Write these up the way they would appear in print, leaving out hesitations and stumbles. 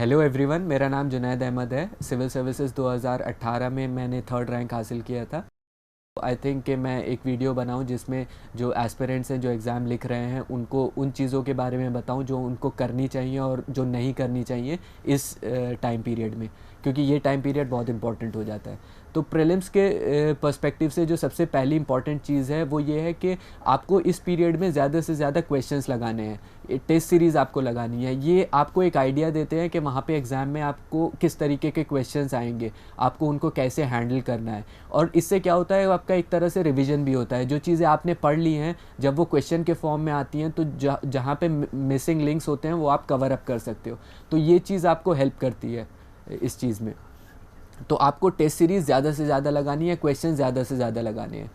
Hello everyone, मेरा नाम जुनैद अहमद है। सिविल सर्विसेज 2018 में मैंने थर्ड रैंक हासिल किया था। आई थिंक कि मैं एक वीडियो बनाऊं जिसमें जो एस्पिरेंट्स हैं, जो एग्ज़ाम लिख रहे हैं, उनको उन चीज़ों के बारे में बताऊं जो उनको करनी चाहिए और जो नहीं करनी चाहिए इस टाइम पीरियड में, क्योंकि ये टाइम पीरियड बहुत इंपॉर्टेंट हो जाता है। तो प्रीलिम्स के पर्सपेक्टिव से जो सबसे पहली इंपॉर्टेंट चीज़ है वो ये है कि आपको इस पीरियड में ज़्यादा से ज़्यादा क्वेश्चंस लगाने हैं, टेस्ट सीरीज़ आपको लगानी है। ये आपको एक आइडिया देते हैं कि वहाँ पे एग्ज़ाम में आपको किस तरीके के क्वेश्चंस आएंगे, आपको उनको कैसे हैंडल करना है। और इससे क्या होता है, आपका एक तरह से रिवीजन भी होता है। जो चीज़ें आपने पढ़ ली हैं जब वो क्वेश्चन के फॉर्म में आती हैं तो जहाँ पे मिसिंग लिंक्स होते हैं वो आप कवर अप कर सकते हो। तो ये चीज़ आपको हेल्प करती है इस चीज़ में। तो आपको टेस्ट सीरीज़ ज़्यादा से ज़्यादा लगानी है, क्वेश्चन ज़्यादा से ज़्यादा लगाने हैं।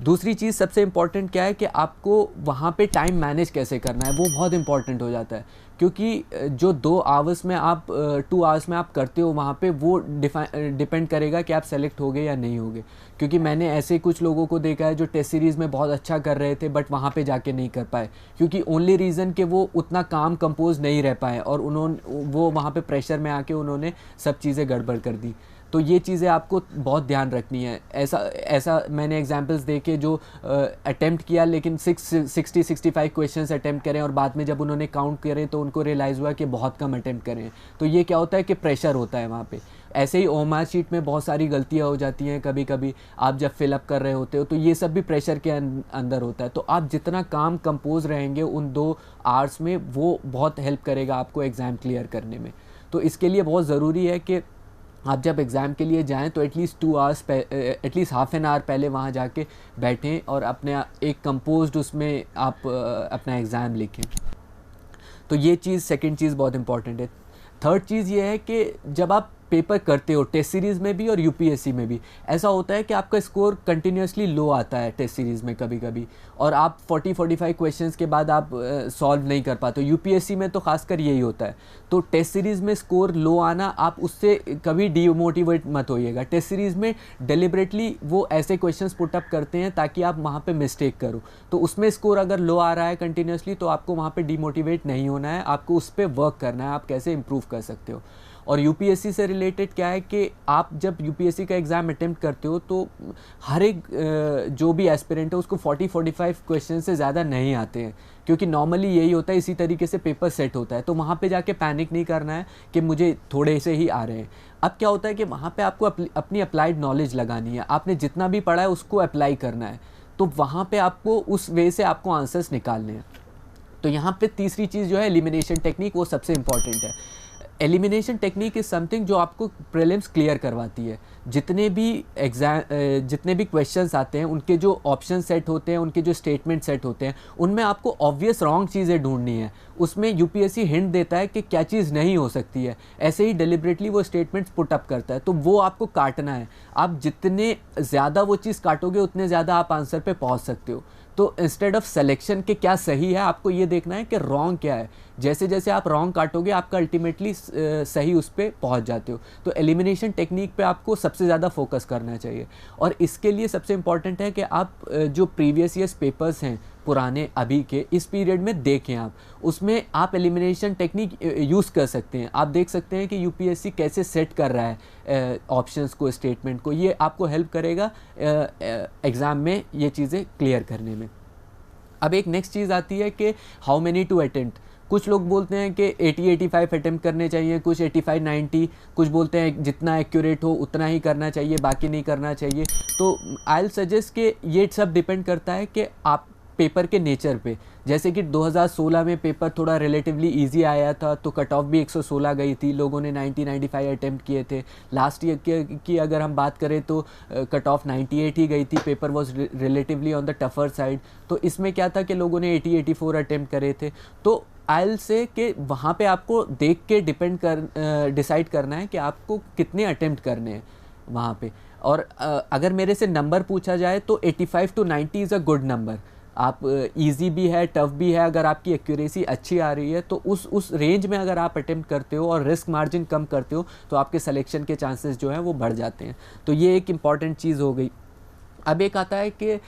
दूसरी चीज़ सबसे इम्पॉर्टेंट क्या है कि आपको वहाँ पे टाइम मैनेज कैसे करना है, वो बहुत इंपॉर्टेंट हो जाता है। क्योंकि जो 2 आवर्स में आप 2 आवर्स में आप करते हो, वहाँ पे वो डिपेंड करेगा कि आप सेलेक्ट होगे या नहीं होगे। क्योंकि मैंने ऐसे कुछ लोगों को देखा है जो टेस्ट सीरीज़ में बहुत अच्छा कर रहे थे बट वहाँ पे जाके नहीं कर पाए, क्योंकि ओनली रीज़न कि वो उतना काम कंपोज नहीं रह पाए और वो वहाँ पे प्रेशर में आके उन्होंने सब चीज़ें गड़बड़ कर दी। तो ये चीज़ें आपको बहुत ध्यान रखनी है। ऐसा मैंने एग्जांपल्स देखे जो अटेम्प्ट किया लेकिन 65 क्वेश्चंस अटेम्प्ट करें और बाद में जब उन्होंने काउंट करें तो उनको रियलाइज़ हुआ कि बहुत कम अटेम्प्ट करें। तो ये क्या होता है कि प्रेशर होता है वहाँ पे। ऐसे ही ओमार शीट में बहुत सारी गलतियाँ हो जाती हैं कभी कभी, आप जब फिलअप कर रहे होते हो तो ये सब भी प्रेशर के अंदर होता है। तो आप जितना काम कंपोज रहेंगे उन 2 आवर्स में, वो बहुत हेल्प करेगा आपको एग्ज़ाम क्लियर करने में। तो इसके लिए बहुत ज़रूरी है कि आप जब एग्ज़ाम के लिए जाएं तो at least 2 hours at least half an hour पहले वहाँ जाके बैठें और अपने एक कंपोज्ड उसमें आप अपना एग्ज़ाम लिखें। तो ये चीज़, सेकंड चीज़ बहुत इंपॉर्टेंट है। थर्ड चीज़ ये है कि जब आप पेपर करते हो टेस्ट सीरीज़ में भी और यूपीएससी में भी, ऐसा होता है कि आपका स्कोर कंटिन्यूसली लो आता है टेस्ट सीरीज़ में कभी कभी, और आप 40-45 क्वेश्चंस के बाद आप सॉल्व नहीं कर पाते हो। यूपीएससी में तो खासकर यही होता है। तो टेस्ट सीरीज़ में स्कोर लो आना, आप उससे कभी डीमोटिवेट मत होइएगा। टेस्ट सीरीज़ में डेलिबरेटली वो ऐसे क्वेश्चंस पुट अप करते हैं ताकि आप वहाँ पे मिस्टेक करो। तो उसमें स्कोर अगर लो आ रहा है कंटिन्यूसली तो आपको वहाँ पे डीमोटिवेट नहीं होना है, आपको उस पर वर्क करना है, आप कैसे इंप्रूव कर सकते हो। और यूपीएससी से रिलेटेड क्या है कि आप जब यूपीएससी का एग्ज़ाम अटेम्प्ट करते हो तो हर एक जो भी एस्पिरेंट है उसको 40-45 क्वेश्चन से ज़्यादा नहीं आते हैं, क्योंकि नॉर्मली यही होता है, इसी तरीके से पेपर सेट होता है। तो वहाँ पे जाके पैनिक नहीं करना है कि मुझे थोड़े से ही आ रहे हैं। अब क्या होता है कि वहाँ पे आपको अपनी अप्लाइड नॉलेज लगानी है, आपने जितना भी पढ़ा है उसको अप्लाई करना है। तो वहाँ पे आपको उस वे से आपको आंसर्स निकालने हैं। तो यहाँ पे तीसरी चीज़ जो है एलिमिनेशन टेक्निक, वो सबसे इंपॉर्टेंट है। एलिमिनेशन टेक्निक इज़ समथिंग जो आपको प्रीलिम्स क्लियर करवाती है। जितने भी क्वेश्चंस आते हैं, उनके जो ऑप्शन सेट होते हैं, उनके जो स्टेटमेंट सेट होते हैं, उनमें आपको ऑब्वियस रॉन्ग चीज़ें ढूंढनी है। उसमें यूपीएससी हिंट देता है कि क्या चीज़ नहीं हो सकती है, ऐसे ही डेलिबरेटली वो स्टेटमेंट्स पुट अप करता है। तो वो आपको काटना है। आप जितने ज़्यादा वो चीज़ काटोगे उतने ज़्यादा आप आंसर पे पहुंच सकते हो। तो इंस्टेड ऑफ सिलेक्शन के क्या सही है, आपको ये देखना है कि रॉन्ग क्या है। जैसे जैसे आप रॉन्ग काटोगे आपका अल्टीमेटली सही उस पर पहुँच जाते हो। तो एलिमिनेशन टेक्निक पे आपको सबसे ज़्यादा फोकस करना चाहिए। और इसके लिए सबसे इम्पॉर्टेंट है कि आप जो प्रीवियस ईयर्स पेपर्स हैं पुराने अभी के, इस पीरियड में देखें आप, उसमें आप एलिमिनेशन टेक्निक यूज़ कर सकते हैं। आप देख सकते हैं कि यूपीएससी कैसे सेट कर रहा है ऑप्शंस को, स्टेटमेंट को। ये आपको हेल्प करेगा एग्ज़ाम में ये चीज़ें क्लियर करने में। अब एक नेक्स्ट चीज़ आती है कि हाउ मेनी टू अटेम्प्ट। कुछ लोग बोलते हैं कि 80-85 अटेम्प्ट करने चाहिए, कुछ 85-90, कुछ बोलते हैं जितना एक्यूरेट हो उतना ही करना चाहिए, बाकी नहीं करना चाहिए। तो आई विल सजेस्ट कि ये सब डिपेंड करता है कि आप पेपर के नेचर पे। जैसे कि 2016 में पेपर थोड़ा रिलेटिवली इजी आया था तो कट ऑफ भी 116 गई थी, लोगों ने 90-95 अटेम्प्ट किए थे। लास्ट ईयर की अगर हम बात करें तो कट ऑफ 98 ही गई थी, paper was relatively on the tougher side. तो इसमें क्या था कि लोगों ने 80-84 अटेम्प्ट करे थे। तो आई से कि वहाँ पे आपको देख के डिसाइड करना है कि आपको कितने अटेम्प्ट करने हैं वहाँ पे। और अगर मेरे से नंबर पूछा जाए तो 85 to 90 is a good number. आप इजी भी है, टफ भी है, अगर आपकी एक्यूरेसी अच्छी आ रही है तो उस रेंज में अगर आप अटेम्प्ट करते हो और रिस्क मार्जिन कम करते हो तो आपके सिलेक्शन के चांसेस जो हैं वो बढ़ जाते हैं। तो ये एक इम्पॉर्टेंट चीज़ हो गई। अब एक आता है कि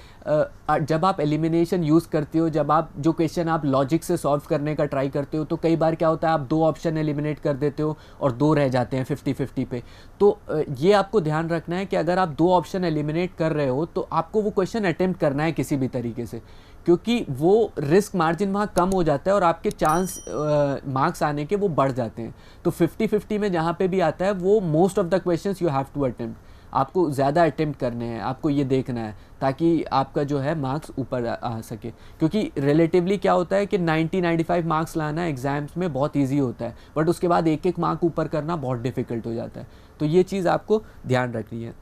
जब आप एलिमिनेशन यूज़ करते हो, जब आप जो क्वेश्चन आप लॉजिक से सॉल्व करने का ट्राई करते हो, तो कई बार क्या होता है, आप 2 ऑप्शन एलिमिनेट कर देते हो और 2 रह जाते हैं 50-50 पे। तो ये आपको ध्यान रखना है कि अगर आप 2 ऑप्शन एलिमिनेट कर रहे हो तो आपको वो क्वेश्चन अटेम्प्ट करना है किसी भी तरीके से, क्योंकि वो रिस्क मार्जिन वहाँ कम हो जाता है और आपके चांस मार्क्स आने के वो बढ़ जाते हैं। तो 50-50 में जहाँ पे भी आता है वो most of the questions you have to attempt, आपको ज़्यादा अटेम्प्ट करने हैं, आपको ये देखना है ताकि आपका जो है मार्क्स ऊपर आ सके। क्योंकि रिलेटिवली क्या होता है कि 90-95 मार्क्स लाना एग्ज़ाम्स में बहुत इजी होता है, बट उसके बाद एक एक मार्क ऊपर करना बहुत डिफ़िकल्ट हो जाता है। तो ये चीज़ आपको ध्यान रखनी है।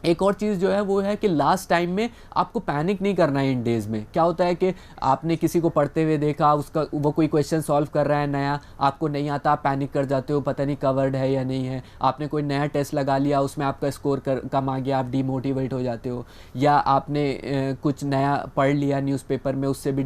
एक और चीज़ जो है वो है कि लास्ट टाइम में आपको पैनिक नहीं करना है। इन डेज़ में क्या होता है कि आपने किसी को पढ़ते हुए देखा, उसका वो कोई क्वेश्चन सॉल्व कर रहा है नया, आपको नहीं आता, आप पैनिक कर जाते हो, पता नहीं कवर्ड है या नहीं है। आपने कोई नया टेस्ट लगा लिया, उसमें आपका स्कोर कम आ गया, आप डीमोटिवेट हो जाते हो। या आपने कुछ नया पढ़ लिया न्यूज़पेपर में, उससे भी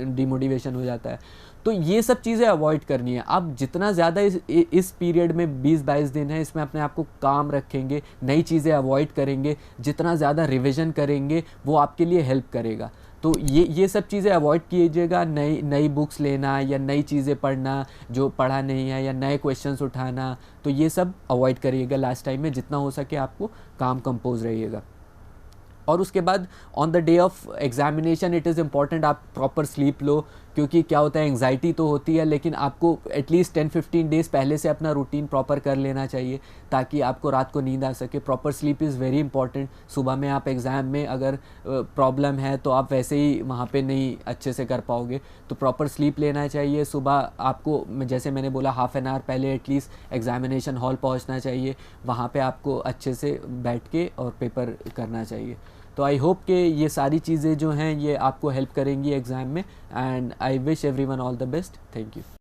डीमोटिवेशन हो जाता है। तो ये सब चीज़ें अवॉइड करनी है। आप जितना ज़्यादा इस पीरियड में 20-22 दिन है, इसमें अपने आप को काम रखेंगे, नई चीज़ें अवॉइड करेंगे, जितना ज़्यादा रिवीजन करेंगे वो आपके लिए हेल्प करेगा। तो ये सब चीज़ें अवॉइड कीजिएगा। नई बुक्स लेना या नई चीज़ें पढ़ना जो पढ़ा नहीं है, या नए क्वेश्चंस उठाना, तो ये सब अवॉइड करिएगा लास्ट टाइम में। जितना हो सके आपको काम कंपोज रहिएगा। और उसके बाद on the day of examination it is important आप प्रॉपर स्लीप लो, क्योंकि क्या होता है, एंग्जाइटी तो होती है, लेकिन आपको एटलीस्ट 10-15 डेज़ पहले से अपना रूटीन प्रॉपर कर लेना चाहिए ताकि आपको रात को नींद आ सके। Proper sleep is very important. सुबह में आप एग्ज़ाम में अगर प्रॉब्लम है तो आप वैसे ही वहाँ पे नहीं अच्छे से कर पाओगे, तो प्रॉपर स्लीप लेना चाहिए। सुबह आपको, जैसे मैंने बोला, हाफ़ एन आवर पहले एटलीस्ट एग्जामिनेशन हॉल पहुँचना चाहिए, वहाँ पर आपको अच्छे से बैठ के और पेपर करना चाहिए। तो आई होप कि ये सारी चीज़ें जो हैं ये आपको हेल्प करेंगी एग्ज़ाम में, and I wish everyone all the best. Thank you.